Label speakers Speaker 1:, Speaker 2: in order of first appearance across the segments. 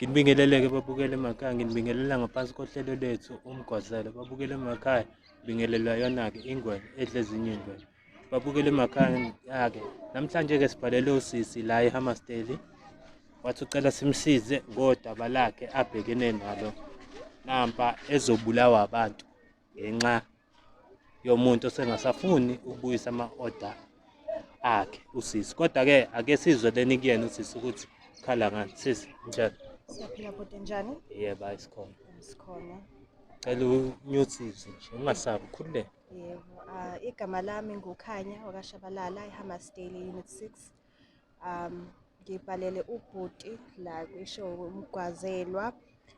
Speaker 1: Nginibingelele-ke babukele emakhaya, nginibingelela ngaphansi kohlelo lethu umgwazelo. Babukele emakhaya, bingelela yona-ke ingwenya edla ezinye ingwenya. Babukele emakhaya-ke, namhlanje-ke sibhalele usisi la eHammersdale. Wathi ucela simsize ngodaba lakhe abhekene nalo. Nampa ezobulawa abantu ngenxa yomuntu osengasafuni ukubuyisa ama-order akhe usisi. Kodwa-ke ake sizwe leni kuyena usisi ukuthi ukhala ngani. Sisi, njani?
Speaker 2: Siyaphila kodwa njani?
Speaker 1: Yebo, sikhona.
Speaker 2: Sikhona.
Speaker 1: Cela unyuthize nje, ungasabi, ukhululeke.
Speaker 2: Yebo. Igama lami nguKhanya wakwaShabalala eHammersdale Unit 6. Ngibhalele ubhuti la kwisho umgwazelwa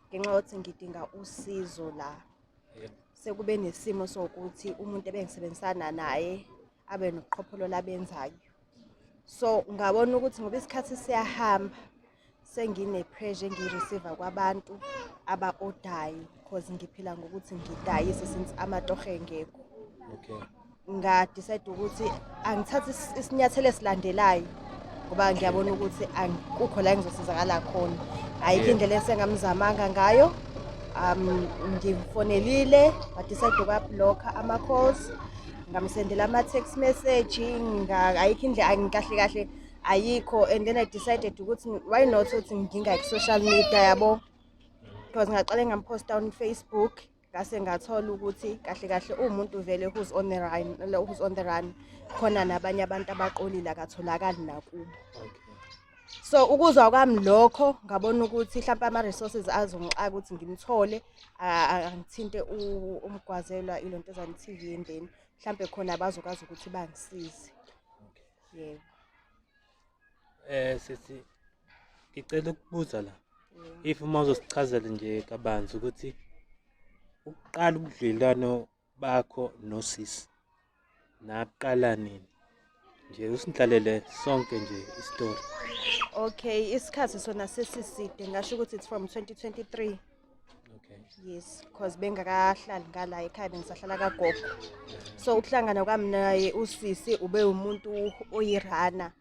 Speaker 2: ngenxa yokuthi ngidinga usizo la. Sekube nesimo sokuthi umuntu ebengisebenzisana naye abe noqhopholo labenzayo. So ngabona ukuthi ngoba isikhathi siyahamba sengine-pressure engiyi-receive kwabantu aba-odayo because ngiphila ngokuthi ngidayise since amatohe engekho.
Speaker 1: Okay.
Speaker 2: Nga-decide ukuthi angithathe isinyathelo esilandelayo ngoba ngiyabona ukuthi kukho la engizosizakala khona. Ayikho indlela esengamzamanga ngayo. Ngifonelile nga-decide ukwa-block-a ama-calls, ngamsendela ama-text message, ayikho indlela kahle ayikho. And then I decided ukuthi why not ukuthi ngingayku-social media yabo, because ngaqale ngamposta on Facebook, ngase ngathola ukuthi kahle umuntu vele who's on the run khona nabanye abantu abaqolile akatholakali nakubo. So ukuzwa kwami lokho ngabona ukuthi mhlawumbe ama-resources azongixaka ukuthi ngimthole, angithinte umgwazelwa iLontozana TV endeni mhlawumbe khona bazokwazi ukuthi bangisize. Yebo.
Speaker 1: Sithi ngicela ukubuza la. If uma uzosichazela nje kabanzi ukuthi ukuqala ubudlelwano bakho nosisi naqala nini? Nje usihlalele sonke nje istory.
Speaker 2: Okay, isikhathi sona sesiside, ngasho ukuthi it's from 2023.
Speaker 1: Okay.
Speaker 2: Yes, because bengakahlali ngala ekhaya bengisahlala kagogo. So ukuhlangana kwami naye usisi ube umuntu oyirana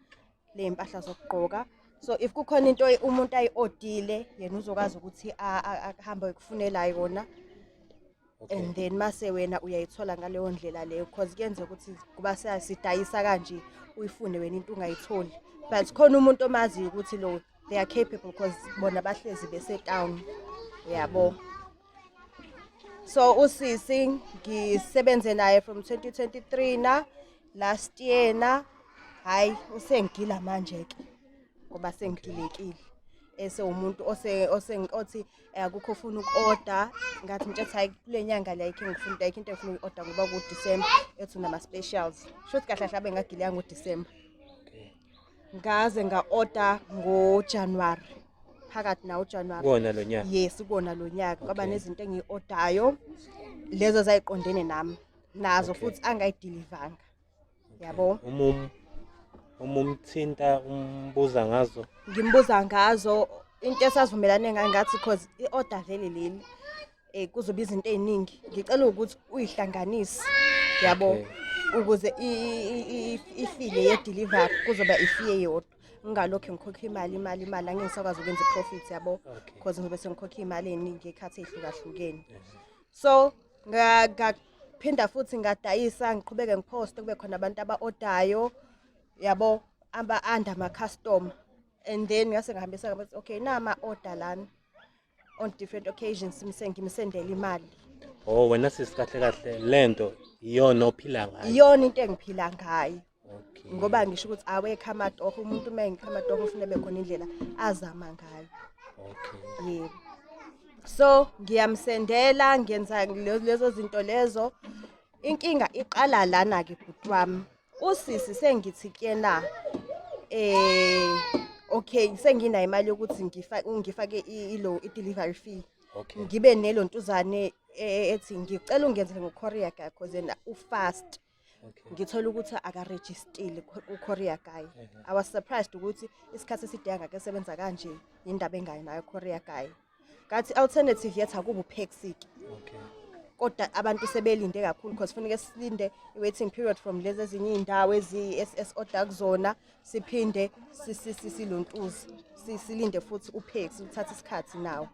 Speaker 2: le mpahla zokugqoka. So if kukhona into umuntu ayi-odile yena uzokwazi ukuthi ahambe ukufunela yona. And then mase wena uyayithola ngaleyo ndlela leyo because kuyenza ukuthi kuba sidayisa kanje uyifune wena into ungayitholi. But khona umuntu omaziyo ukuthi lo they are capable because bona bahlezi bese town. Yabo. So usisi ngisebenze naye from 2023 na last year na. Hayi usengigila manje ke ngoba sengigilekile. Umuntu othi akukho ufuna uku-order ngathi mthetho hayi kule nyanga la yikho ngifuna into efuna uku-order ngoba ku December ethi nama specials. Shothi kahle kahle bengagileka ngoDecember. Ngaze nga-order ngoJanuary. Phakathi nawo uJanuary.
Speaker 1: Kuwona lo nyaka.
Speaker 2: Yes, kuwona lo nyaka. Ngoba nezinto engiyi-ordayo lezo zayiqondene nami. Nazo futhi angayidilivanga. Yabo.
Speaker 1: Umthinta umbuza ngazo.
Speaker 2: Ngimbuza ngazo into esazivumelane ngayo ngathi because i-order vele leli kuzoba izinto eziningi. Ngicela ukuthi uyihlanganise. Yabo. Ukuze ifile ye-delivery kuzoba ifie yodwa. Ngalokho ngikhokha imali angeke ngisakwazi ukwenza i-profit yabo because ngizobe sengikhokha imali eningi ekhathi ehlukahlukene. So ngaphinda futhi ngadayisa ngiqhubeke ngiposte kube khona abantu aba-ordayo yabo aba-under ama-customer. And then ngase ngihambisa ngabathi okay nama-order lana on different occasions ngimsendela imali.
Speaker 1: Oh, wena sisikahle lento iyona ophila ngayo.
Speaker 2: Iyona into engiphila ngayo. Ngoba ngisho ukuthi awekho amatoho umuntu mengikho amatoho ufuna bekhona indlela azama ngayo. Yebo. So ngiyamsendela ngenza lezo zinto lezo. Inkinga iqala lana ke bhuti wami. Usisi sengithi kuyena okay senginayo imali yokuthi ngifake i-delivery fee. Ngibe nelontuzane ethi ngicela ungenzele ngo-courier guy because yena ufast. Ngithola ukuthi akaregistile ku-courier guy. I was surprised ukuthi isikhathi eside angake sebenza kanje indaba engayo nayo courier guy. Ngathi alternative yethu akuba uPaxi. kodwa abantu sebelinde kakhulu because kufanele silinde i-waiting period from lezi ezinye iy'ndawo esi-order kuzona siphinde silontuze silinde futhi upheke sithatha isikhathi nawo.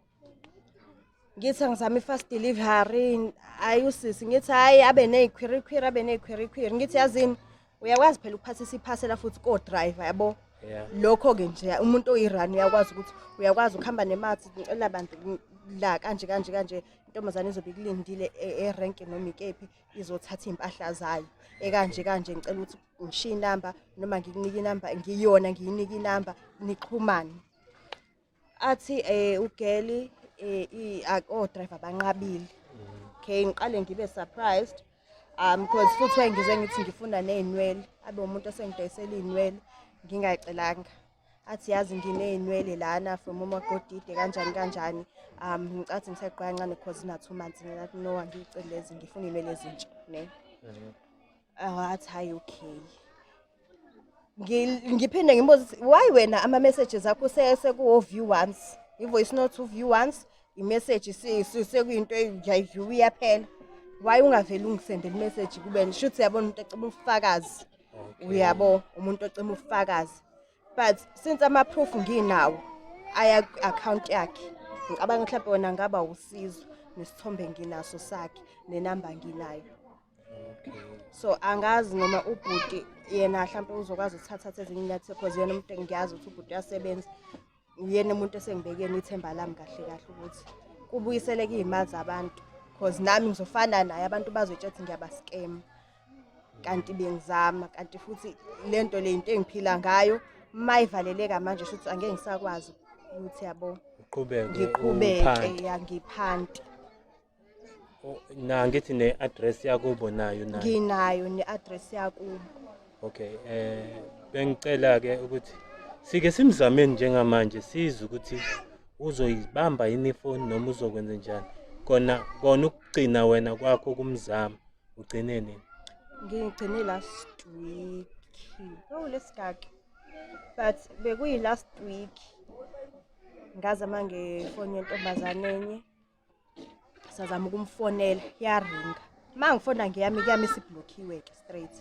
Speaker 2: Ngithi angizama i-fast delivery ayusisi ngithi hhayi abe ney'khwirikhwiri ngithi yazini uyakwazi phela ukuphathisa iphasela futhi ko-driver yabo. Lokho-ke nje umuntu oyirani uyakwazi ukuthi uyakwazi ukuhamba nemathi ngicela bantu la kanje intombazane izobe ikulindile erenke noma ikephi izothatha iy'mpahla zayo ekanje ngicela ukuthi ngishiye inamba noma ngikunike inamba ngiyona ngiyinike inamba nixhumane. Athi ugeli o-driver banqabile. Okay ngiqale ngibe surprised because futhi wayengize ngithi ngifuna ney'nwele abe umuntu esengidayisela iy'nwele ngingayicelanga. Athi yazi nginey'nwele lana from uMagodide kanjani ngicathi ngiseqoya kancane because ina 2 months ngathi no angiyiceli lezi ngifuna iy'nwele ezintsha ne. Wathi hayi okay. Ngiphinde ngibuza why wena ama-messages akho sekuwo-view once i-voice note u-view once i-message sekuyinto ngiyayiview iyaphela. Why ungaveli ungisendele i-message kubeni shuthi yabona umuntu eceba ubufakazi. Uyabo umuntu ocela ubufakazi but since ama-proof nginawo aya account yakhe ngicabanga mhlawumbe wona ngaba usizo nesithombe nginaso sakhe nenamba nginayo. So angazi noma ubhuti yena mhlawumbe uzokwazi ukuthatha ezinye inyathelo because yena umuntu engiyazi ukuthi ubhuti uyasebenza yena umuntu esengibekeni ithemba lami kahle ukuthi kubuyiseleke iy'mali zabantu because nami ngizofana naye abantu bazoyitshela ukuthi ngiyabascam kanti bengizama kanti futhi lento le into engiphila ngayo mayivaleleka manje futhi angeke ngisakwazi ukuthi yabo ngiqhubeke yangiphanti.
Speaker 1: Na ngithi ne-address yakubo nayo
Speaker 2: nginayo ne-address yakubo.
Speaker 1: Okay bengicela ke ukuthi sike simzameni njengamanje sizwe ukuthi uzoyibamba yini ifoni noma uzokwenza njani kona ukugcina wena kwakho kumzama ugcine nini?
Speaker 2: Ngigcine last week lesigaki but bekuyi-last week ngazama ngefoni yentombazane enye sazama ukumfonela yaringa ma ngifona ngiyami isiblokhiwe-ke straight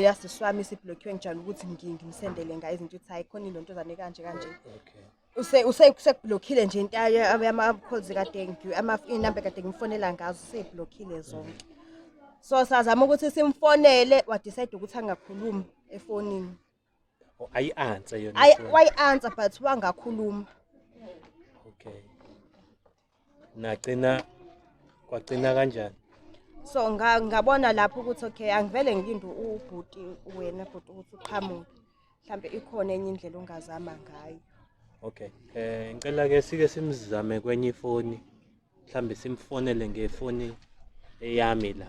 Speaker 2: yasiswami isiblokhiwe ngijala ukuthi ngimsendele ngayo izinto ukuthi hayi khona ilontozane kanje usekublokhile nje into ama-calls kade iy'namba kade ngimfonela ngazo useyiblokhile zonke. So sazama ukuthi simfonele wadecide ukuthi angakhulumi efonini.
Speaker 1: Ayi-answer yona.
Speaker 2: Wayi-answer but wangakhuluma.
Speaker 1: Okay. Kwagcina kanjani?
Speaker 2: So ngabona lapho ukuthi okay angivele ngilinde ubhuti wena bhuti ukuthi uqhamuke. Mhlambe ikhona enye indlela ongazama ngayo.
Speaker 1: Okay. Ngicela ke sike simzame kwenye ifoni. Mhlambe simfonele ngefoni eyami la.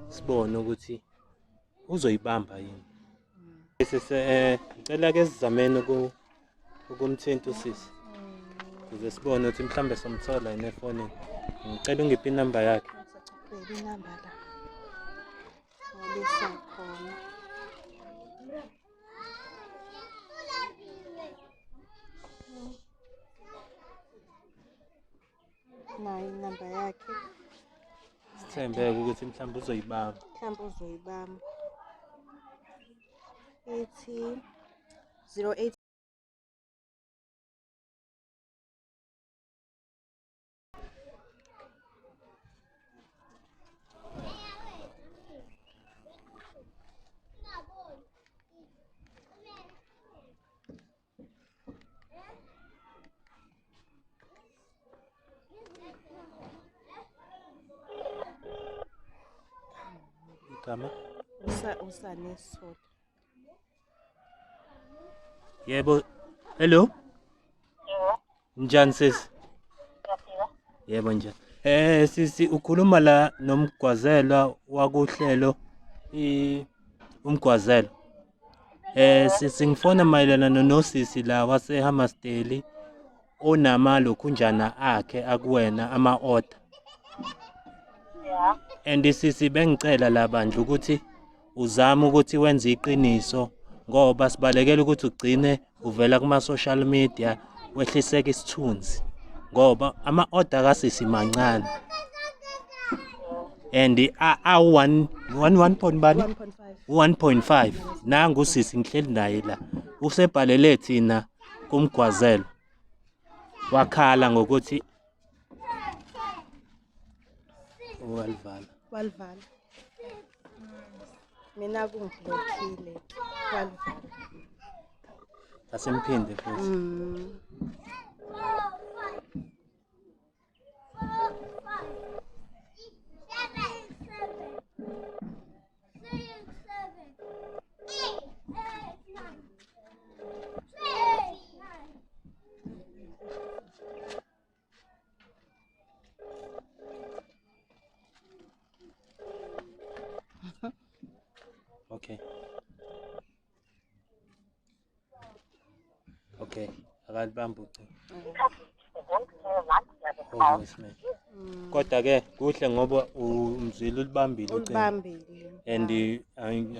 Speaker 1: Sibone ukuthi uzoyibamba yini. Ngicela ke sizameni ukumthinta usisi. Ukuze sibone ukuthi mhlambe somthola yini efonini. Ngicela ungiphe inamba yakhe.
Speaker 2: Inamba la. Olisa khona. Nayi inamba yakhe.
Speaker 1: Sithembeke ukuthi mhlambe uzoyibamba.
Speaker 2: Ethi 08
Speaker 1: igama
Speaker 2: usanesoda.
Speaker 1: Yebo. Hello. Njani sisi? Yebo njani. Sisi ukhuluma la nomgwazelwa wakuhlelo umgwazelo. Sisi ngifona mayelana nosisi la waseHammersdale onama lokhunjana akhe akuwena ama-order. And sisi bengicela la bandla ukuthi uzame ukuthi wenze iqiniso ngoba sibalekela ukuthi ugcine uvela kuma-social media wehliseke isithunzi ngoba ama-order kasisi mancane and one point bani
Speaker 2: 1.5.
Speaker 1: 1.5 nangu sisi ngihleli naye la usebhalele thina kumgwazelo wakhala ngokuthi
Speaker 2: Walivala. Mina kungiblockile. Walivala.
Speaker 1: asemphinde futhi okay akalibamba ucingo voicemail kodwa-ke kuhle ngoba umzwile ulibambile ucingo
Speaker 2: Ulibambile.
Speaker 1: and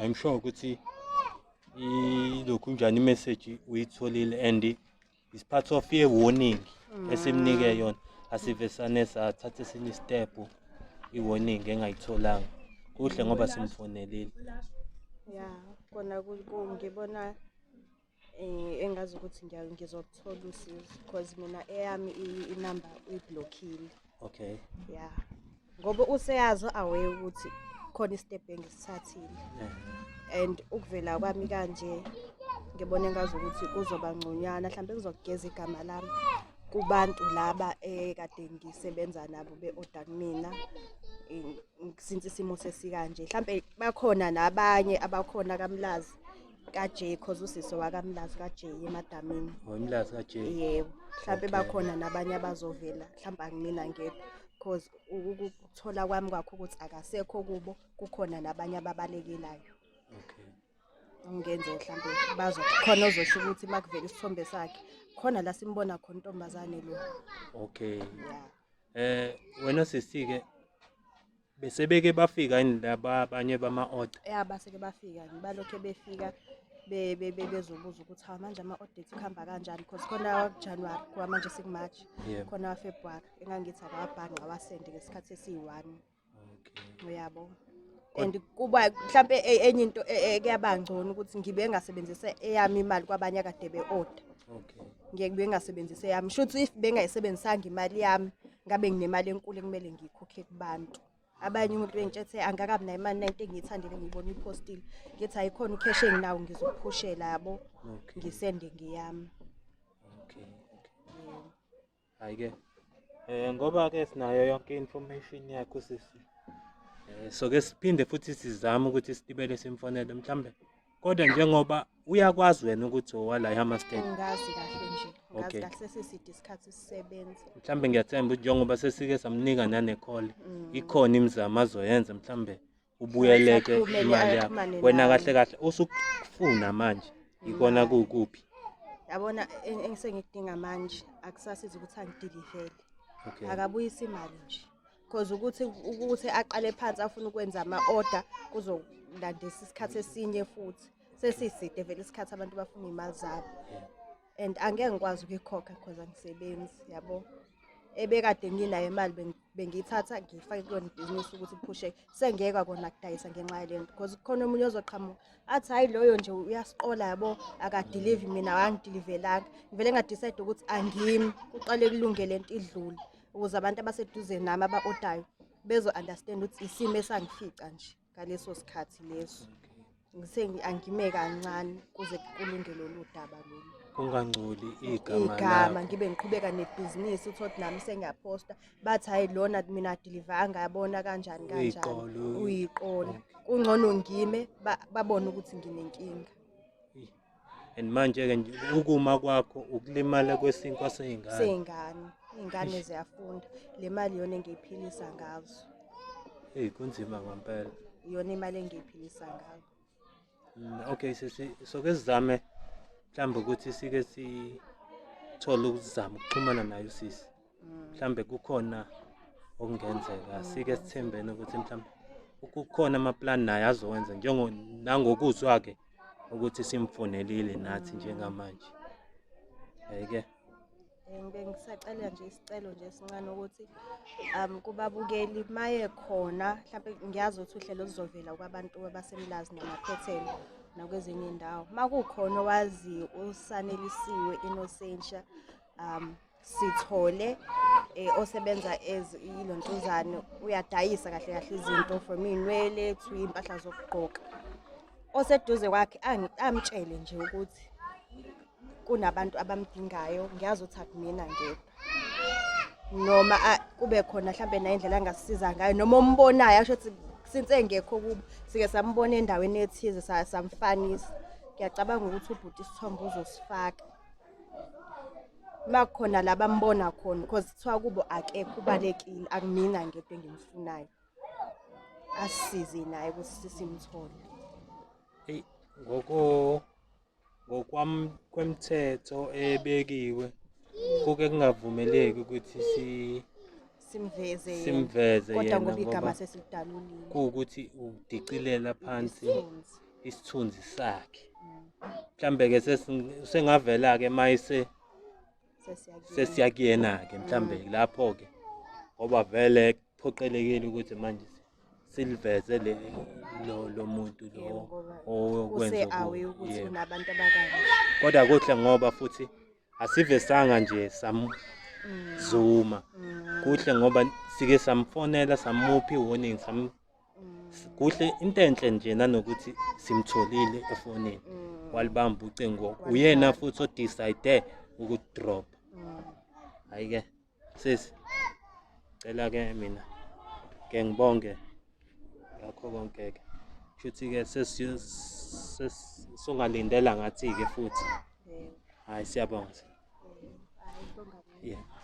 Speaker 1: I'm sure ukuthi lokhu njani imessage uyitholile and is part of a warning esimnike yona asivesane sathatha esinye step i-warning engayitholanga kuhle ngoba simfonelile.
Speaker 2: Yeah, kona ngibona engazi ukuthi ngizothola usizo because mina eyami inamba uyiblockile.
Speaker 1: Okay.
Speaker 2: Yeah. Ngoba useyazi aware ukuthi khona istep engisithathile. And ukuvela kwami kanje ngibona engazi ukuthi kuzoba ngconyana mhlambe kuzogeza igama lami kubantu laba ekade ngisebenza nabo be-order kumina since isimo sesikanje mhlambe bakhona nabanye abakhona kaMlazi kaJ cause usiso wakamlazi kaJ emadamini.
Speaker 1: Umlazi kaJ.
Speaker 2: Yebo, mhlambe bakhona nabanye abazovela mhlambe angimina ngekho cause ukuthola kwami kwakho ukuthi akasekho kubo kukhona nabanye ababalekelayo.
Speaker 1: Okay.
Speaker 2: Ungenze mhlambe khona ozosho ukuthi makuvela isithombe sakhe khona la simbona khona intombazane lo.
Speaker 1: Okay.
Speaker 2: Yeah.
Speaker 1: Wena sisike bese beke bafika indaba abanye bama-order.
Speaker 2: Baseke bafika ngibalokho befika bezobuza ukuthi manje ama-audit kuhamba kanjani because khona January kwa manje sikuMarch khona February engangithi akawabhanqa wasende ngesikhathi esi1.
Speaker 1: Okay.
Speaker 2: Uyabo. And kuba mhlambe enye into ekuyabangcono ukuthi ngibe ngasebenzisa eyami imali kwabanye akade be-order.
Speaker 1: Okay.
Speaker 2: Ngibe ngasebenzisa eyami. Shuthi if bengayisebenzisanga imali yami ngabe nginemali enkulu ekumele ngiyikhokhe kubantu. Abanye umuntu bengitshetse angakabi nayo imali 90 engiyithandile ngibona ipostile ngithi ayikhona ucash enginawo ngizokuphushela yabo ngisende ngiyami.
Speaker 1: Okay. Hayike ngoba ke sinayo yonke information yakho sisi so ke siphinde futhi sizame ukuthi sitibele simfonele mhlambe kodwa njengoba uyakwazi wena ukuthi owala iHammerstead.
Speaker 2: Ngazi kahle nje ngazi kahle sesiside isikhathi sisebenza
Speaker 1: mhlambe ngiyathemba ukuthi njengoba sesike samnika nane call ikhona imizamo azoyenza mhlambe ubuyeleke imali yakho wena kahle usukufuna manje ikona kuphi
Speaker 2: yabona engisengidinga manje akusasiza ukuthi angidilivele akabuyisa imali nje because ukuthi aqale phansi afuna ukwenza ama-order kuzolandisa isikhathi esinye futhi sesiside vele isikhathi abantu bafuna imali zabo and angeke ngikwazi ukuyikhokha because angisebenzi yabo ebekade nginayo imali bengiyithatha ngifake kuyona ibhizinisi ukuthi iphushe sengeka kona kudayisa ngenxa yalento because khona umunye ozoqhamuka athi hayi loyo nje uyasiqola yabo akadeliver mina wangidelivelanga ngivele ngadecide ukuthi angimi kuqale kulunge lento idlule ukuze abantu abaseduze nami aba-ordayo bezo understand ukuthi isimo esangifica nje ngaleso sikhathi leso angime kancane kuze kulunge lolu daba lolu
Speaker 1: kungangcoli igama
Speaker 2: ngibe ngiqhubeka nebhizinisi uthi nami sengiyaposta bathi hayi lona mina deliver ngayabona kanjani uyiqolo kungcono ngime babone ukuthi nginenkinga.
Speaker 1: And manje ke nje ukuma kwakho ukulimala kwesinkwa
Speaker 2: ingane ziyafunda le mali yona engiyiphilisa ngazo
Speaker 1: kunzima ngempela
Speaker 2: yona imali engiyiphilisa ngayo.
Speaker 1: Okay so ke sizame mhlambe ukuthi sike sithole ukuzama ukuxhumana nayo sisi mhlambe kukhona okungenzeka sike sithembene ukuthi mhlambe kukhona amaplan naye azowenza nangokuzwa ke ukuthi simfonelile nathi njengamanje hayike
Speaker 2: Ngibe ngisacela nje isicelo nje esincane ukuthi kubabukeli maye khona mhlawumbe ngiyazi ukuthi uhlelo luzovela kwabantu abasemlazi namaphethelo nakwezinye indawo. Makukhona owaziyo uSanelisiwe Innocentia Sithole osebenza as ilontuzane uyadayisa kahle kahle izinto from inwele to impahla zokugqoka. Oseduze kwakhe amtshele nje ukuthi kunabantu abamdingayo ngiyazi ukuthi akumina ngedwa. Noma kube khona mhlambe na indlela angasisiza ngayo noma ombonayo asho ukuthi since engekho kubo sike sambona endaweni ethize samfanisa. Ngiyacabanga ukuthi ubhuti Sithombe uzosifaka. Makukhona la bambona khona because kuthiwa kubo akekho ubalekile akumina ngedwa engimfunayo. Asisize naye ukuthi simthole.
Speaker 1: Hey, ngokwami kwemithetho ebekiwe kuke kungavumeleki ukuthi simveze
Speaker 2: kodwa
Speaker 1: yena
Speaker 2: ngoba igama
Speaker 1: ngoba
Speaker 2: sesilidalulile.
Speaker 1: kuwukuthi udicilela phansi isithunzi sakhe. Mhlambe ke sengavela ke mayise sesiyakuyena ke mhlambe lapho ke ngoba vele kuphoqelekile ukuthi manje siliveze lo muntu lo okwenza
Speaker 2: awe ukuthi unabantu abakanje.
Speaker 1: kodwa kuhle ngoba futhi asivesanga nje samzuma. Kuhle ngoba sike samfonela samuphi warning kuhle into enhle nje nanokuthi simtholile efonini walibamba ucingo uyena futhi odecide ukudrop. Hayi ke sisi cela ke mina ke ngibonge ngakho konke ke futhi ke songalindela ngathi ke futhi hayi siyabonga.
Speaker 2: Hayi bonga.
Speaker 1: Yeah.